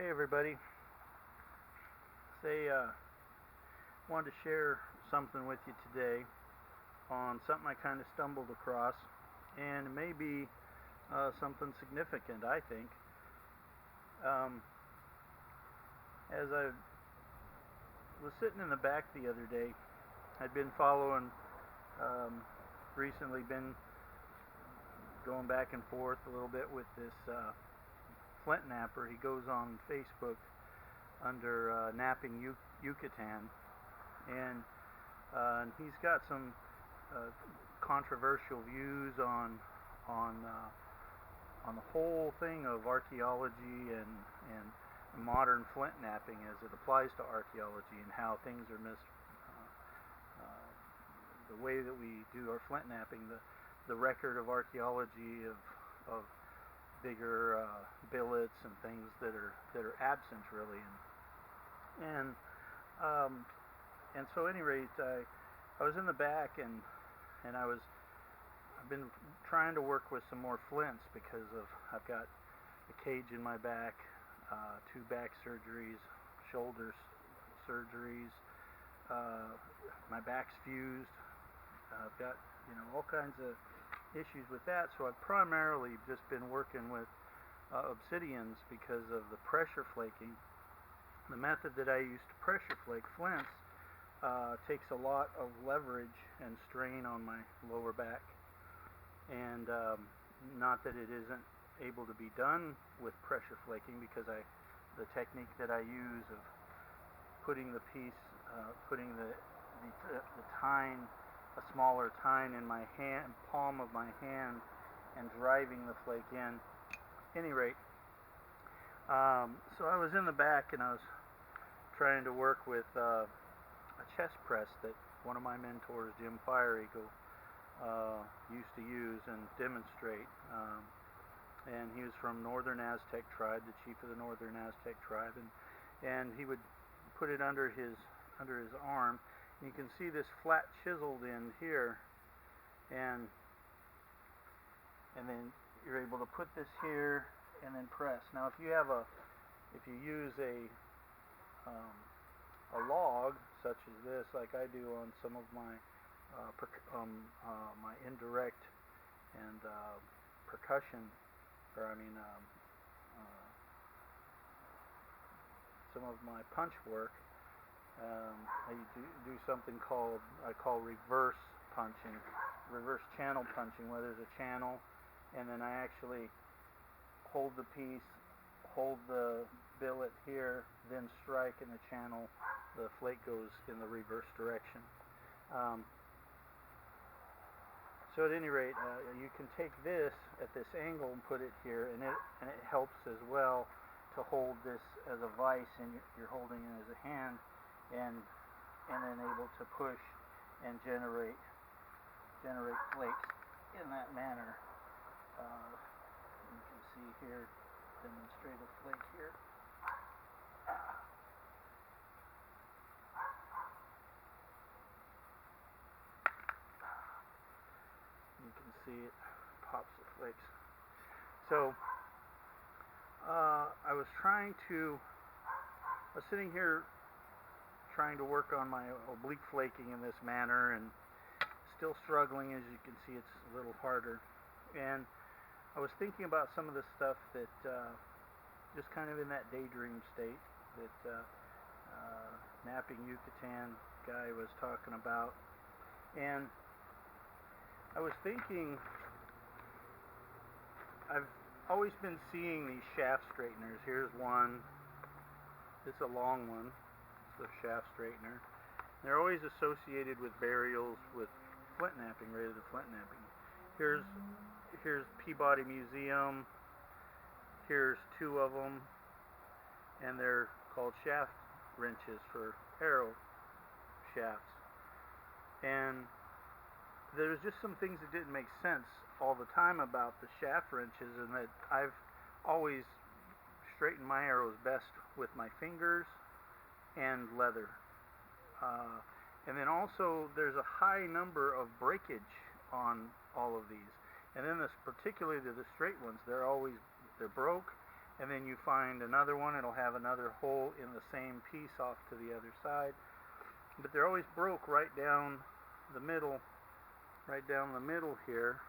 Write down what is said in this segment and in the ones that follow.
Hey everybody, wanted to share something with you today on something I kind of stumbled across, and it may be something significant, I think. Um, as I was sitting in the back the other day, I'd been following, recently been going back and forth a little bit with this Flintknapper. He goes on Facebook under Napping Yucatan, and he's got some controversial views on the whole thing of archaeology and modern flint napping as it applies to archaeology, and how things are the way that we do our flint napping, the record of archaeology of bigger billets and things that are absent really, and and so at any rate, I was in the back, and I've been trying to work with some more flints because I've got a cage in my back, 2 back surgeries, shoulder surgeries, my back's fused. I've got all kinds of issues with that, so I've primarily just been working with obsidians because of the pressure flaking. The method that I use to pressure flake flints takes a lot of leverage and strain on my lower back, and not that it isn't able to be done with pressure flaking, because the technique that I use of putting the piece, putting the tine, a smaller tine in my hand, palm of my hand, and driving the flake in. Any rate, so I was in the back and I was trying to work with a chest press that one of my mentors, Jim Fire Eagle, used to use and demonstrate. And he was from Northern Aztec tribe, the chief of the Northern Aztec tribe, and he would put it under his arm. And you can see this flat chiseled end here, and then you're able to put this here and then press. Now, if you use a log such as this, like I do on some of my my indirect and percussion, or some of my punch work, I do something I call reverse punching, reverse channel punching, where there's a channel, and then I actually hold the piece, hold the billet here, then strike in the channel. The flake goes in the reverse direction. So at any rate, you can take this at this angle and put it here, and it helps as well to hold this as a vise, and you're holding it as a hand, and then able to push and generate flakes in that manner. You can see here, demonstrate a flake here. You can see it pops the flakes. So I was sitting here trying to work on my oblique flaking in this manner, and still struggling. As you can see, it's a little harder. And I was thinking about some of the stuff that just kind of in that daydream state that Napping Yucatan guy was talking about. And I was thinking, I've always been seeing these shaft straighteners. Here's one. It's a long one. It's a shaft straightener. They're always associated with burials with flint napping, related to flint napping. Here's Peabody Museum. Here's 2 of them, and they're called shaft wrenches for arrow shafts. And there was just some things that didn't make sense all the time about the shaft wrenches, and that I've always straightened my arrows best with my fingers and leather. And then also there's a high number of breakage on all of these. And then particularly the straight ones, they're broke, and then you find another one, it'll have another hole in the same piece off to the other side. But they're always broke right down the middle, here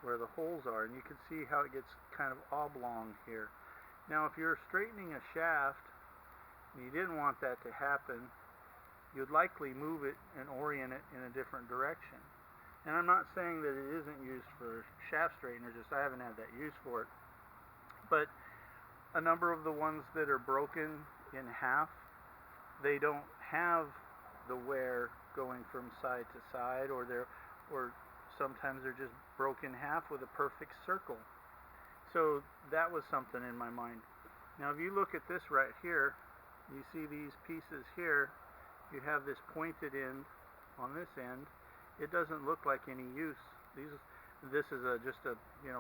where the holes are, and you can see how it gets kind of oblong here. Now if you're straightening a shaft and you didn't want that to happen, you'd likely move it and orient it in a different direction. And I'm not saying that it isn't used for shaft straighteners, just I haven't had that use for it. But a number of the ones that are broken in half, they don't have the wear going from side to side, or sometimes they're just broken in half with a perfect circle. So that was something in my mind. Now if you look at this right here, you see these pieces here, you have this pointed end on this end. It doesn't look like any use. This is just a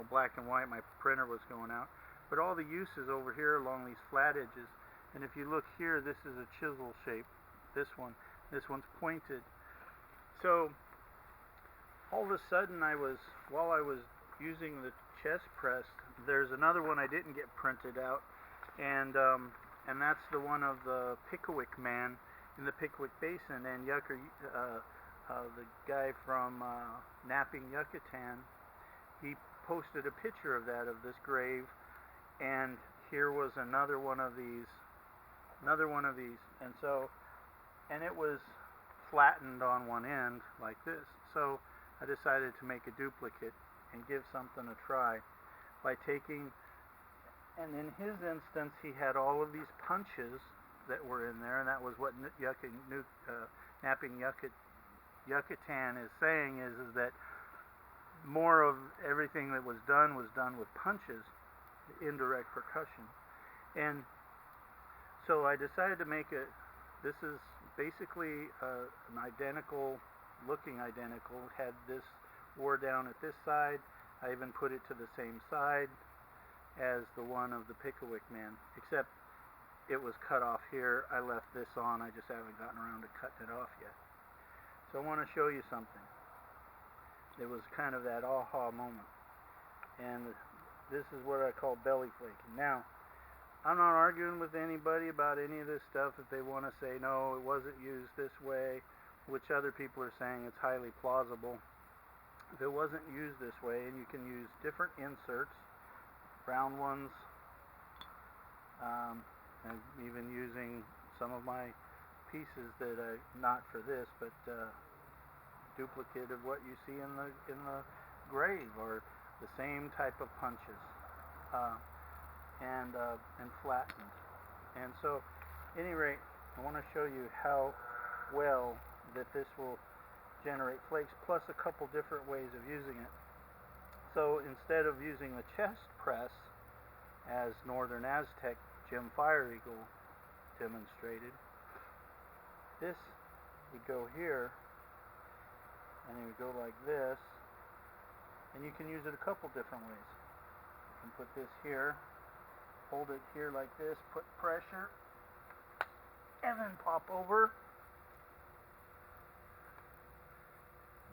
black and white. My printer was going out, but all the use is over here along these flat edges. And if you look here, this is a chisel shape. This one's pointed. So all of a sudden, while I was using the chest press, there's another one I didn't get printed out, and that's the one of the Pickwick man in the Pickwick Basin, and the guy from Napping Yucatan, he posted a picture of this grave, and here was another one of these, and it was flattened on one end like this. So I decided to make a duplicate and give something a try by taking, and in his instance he had all of these punches that were in there, and that was what Napping Yucatan is saying, is that more of everything that was done with punches, indirect percussion. And so I decided to make it, this is basically an identical, had this wore down at this side. I even put it to the same side as the one of the Pickwick man, except it was cut off here. I left this on, I just haven't gotten around to cutting it off yet. So I want to show you something. It was kind of that aha moment. And this is what I call belly flaking. Now, I'm not arguing with anybody about any of this stuff. If they want to say, no, it wasn't used this way, which other people are saying it's highly plausible. If it wasn't used this way, and you can use different inserts, round ones, and even using some of my pieces that are not for this, but duplicate of what you see in the grave, or the same type of punches, and flattened. And so, at any rate, I want to show you how well that this will generate flakes, plus a couple different ways of using it. So instead of using the chest press as Northern Aztec Jim Fire Eagle demonstrated, this would go here, and it would go like this, and you can use it a couple different ways. You can put this here, hold it here like this, put pressure, and then pop over,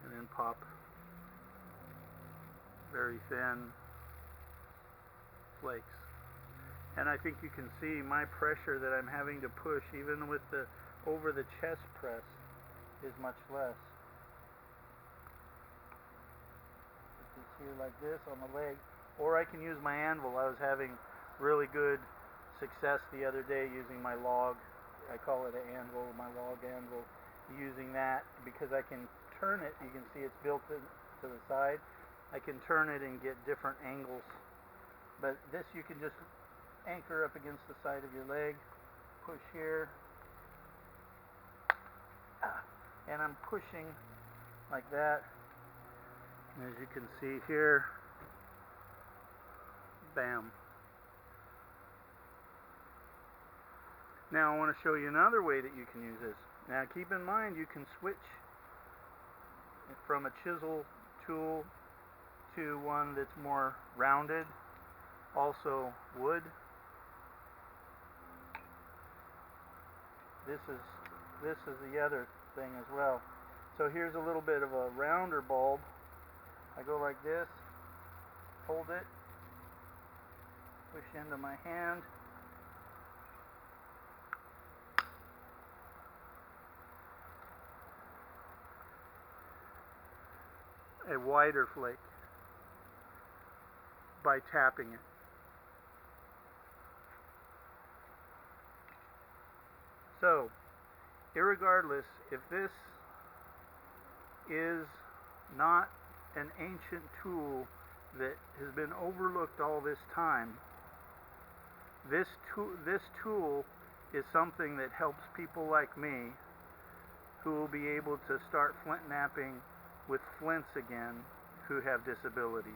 and then pop very thin flakes. And I think you can see my pressure that I'm having to push, even with the over the chest press, is much less. Put this here like this on the leg, or I can use my anvil. I was having really good success the other day using my log. I call it an anvil, my log anvil. Using that because I can turn it. You can see it's built to the side. I can turn it and get different angles. But this you can just anchor up against the side of your leg, push here, and I'm pushing like that. And as you can see here, bam. Now I want to show you another way that you can use this. Now keep in mind you can switch from a chisel tool to one that's more rounded, also wood. This is the other thing as well. So here's a little bit of a rounder bulb. I go like this, hold it, push into my hand. A wider flake by tapping it. So, irregardless, if this is not an ancient tool that has been overlooked all this time, this tool is something that helps people like me who will be able to start flint knapping with flints again who have disabilities.